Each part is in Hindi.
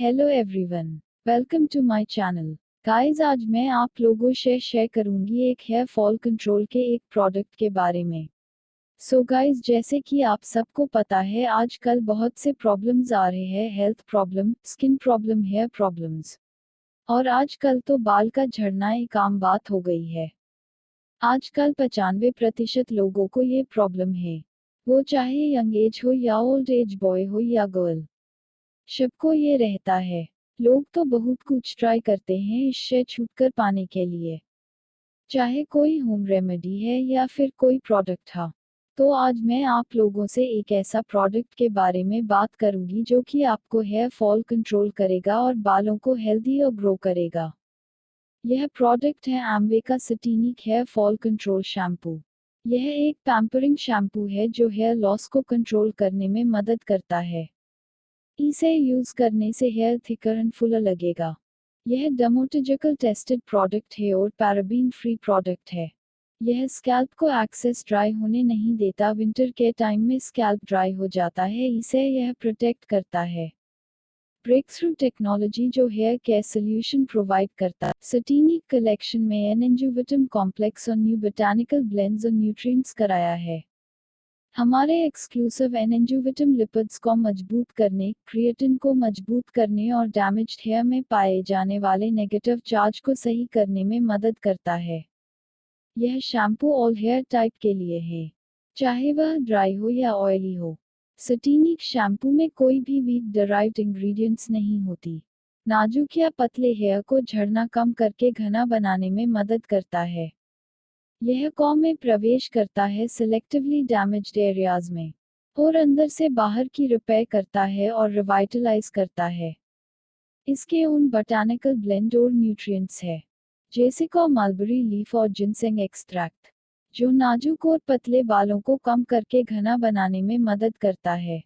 Hello everyone, welcome to my channel. Guys, आज मैं आप लोगों से शेयर करूंगी एक हेयर फॉल कंट्रोल के एक प्रोडक्ट के बारे में। सो गाइस, जैसे कि आप सबको पता है, आजकल बहुत से प्रॉब्लम्स आ रहे हैं, health problem, skin problem, hair problems. और आजकल तो बाल का झड़ना एक आम बात हो गई है। आजकल 95% लोगों को ये प्रॉब्लम है, वो चाहे यंग एज हो या ओल्ड एज बॉय हो या गर्ल, सबको ये रहता है। लोग तो बहुत कुछ ट्राई करते हैं इससे छुटकारा पाने के लिए, चाहे कोई होम रेमेडी है या फिर कोई प्रोडक्ट था। तो आज मैं आप लोगों से एक ऐसा प्रोडक्ट के बारे में बात करूंगी जो कि आपको हेयर फॉल कंट्रोल करेगा और बालों को हेल्दी और ग्रो करेगा। यह प्रोडक्ट है एम्वे का सटीनिक हेयर फॉल कंट्रोल शैम्पू। यह एक पैम्परिंग शैम्पू है जो हेयर लॉस को कंट्रोल करने में मदद करता है। इसे यूज करने से हेयर थिकर एंड फुलर लगेगा। यह डर्मेटोलॉजिकल टेस्टेड प्रोडक्ट है और पैराबीन फ्री प्रोडक्ट है। यह स्कैल्प को एक्सेस ड्राई होने नहीं देता। विंटर के टाइम में स्कैल्प ड्राई हो जाता है, इसे यह प्रोटेक्ट करता है। ब्रेक थ्रू टेक्नोलॉजी जो हेयर केयर सोल्यूशन प्रोवाइड करता है। सटीनिक कलेक्शन में एनएंजुविटम कॉम्प्लेक्स और न्यू बोटानिकल ब्लेंड्स और न्यूट्रिएंट्स कराया है। हमारे एक्सक्लूसिव एनएंजुविटम लिपिड्स को मजबूत करने, क्रिएटिन को मजबूत करने और डैमेज्ड हेयर में पाए जाने वाले नेगेटिव चार्ज को सही करने में मदद करता है। यह शैम्पू ऑल हेयर टाइप के लिए है, चाहे वह ड्राई हो या ऑयली हो। सटीनिक शैम्पू में कोई भी वीट डराइव्ड इंग्रेडिएंट्स नहीं होती। नाजुक या पतले हेयर को झड़ना कम करके घना बनाने में मदद करता है। यह कॉ में प्रवेश करता है सिलेक्टिवली डैमेज्ड एरियाज में, और अंदर से बाहर की रिपेयर करता है और रिवाइटलाइज करता है। इसके उन बोटानिकल ब्लेंड और न्यूट्रिएंट्स है, जैसे कॉ मलबरी लीफ और जिनसेंग एक्सट्रैक्ट, जो नाजुक और पतले बालों को कम करके घना बनाने में मदद करता है।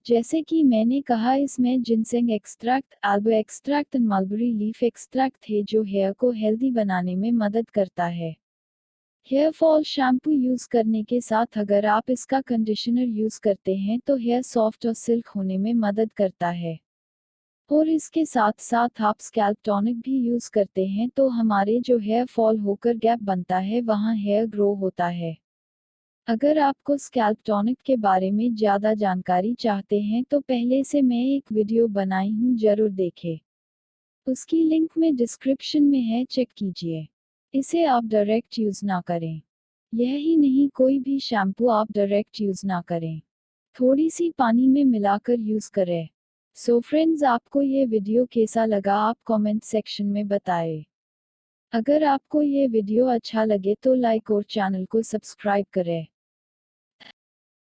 जैसे कि मैंने कहा, इसमें जिनसेंग एक्सट्रैक्ट, एल्बो एक्सट्रैक्ट और मलबरी लीफ एक्सट्रैक्ट है जो हेयर को हेल्दी बनाने में मदद करता है। हेयर फॉल शैम्पू यूज करने के साथ अगर आप इसका कंडीशनर यूज करते हैं तो हेयर सॉफ्ट और सिल्क होने में मदद करता है। और इसके साथ साथ आप स्कैल्प टॉनिक भी यूज करते हैं तो हमारे जो हेयर फॉल होकर गैप बनता है वहाँ हेयर ग्रो होता है। अगर आपको स्कैल्प टॉनिक के बारे में ज़्यादा जानकारी चाहते हैं तो पहले से मैं एक वीडियो बनाई हूँ, जरूर देखें। उसकी लिंक में डिस्क्रिप्शन में है, चेक कीजिए। इसे आप डायरेक्ट यूज़ ना करें। यह ही नहीं, कोई भी शैम्पू आप डायरेक्ट यूज़ ना करें, थोड़ी सी पानी में मिलाकर यूज़ करें। सो फ्रेंड्स, आपको ये वीडियो कैसा लगा आप कमेंट सेक्शन में बताएं। अगर आपको ये वीडियो अच्छा लगे तो लाइक और चैनल को सब्सक्राइब करें।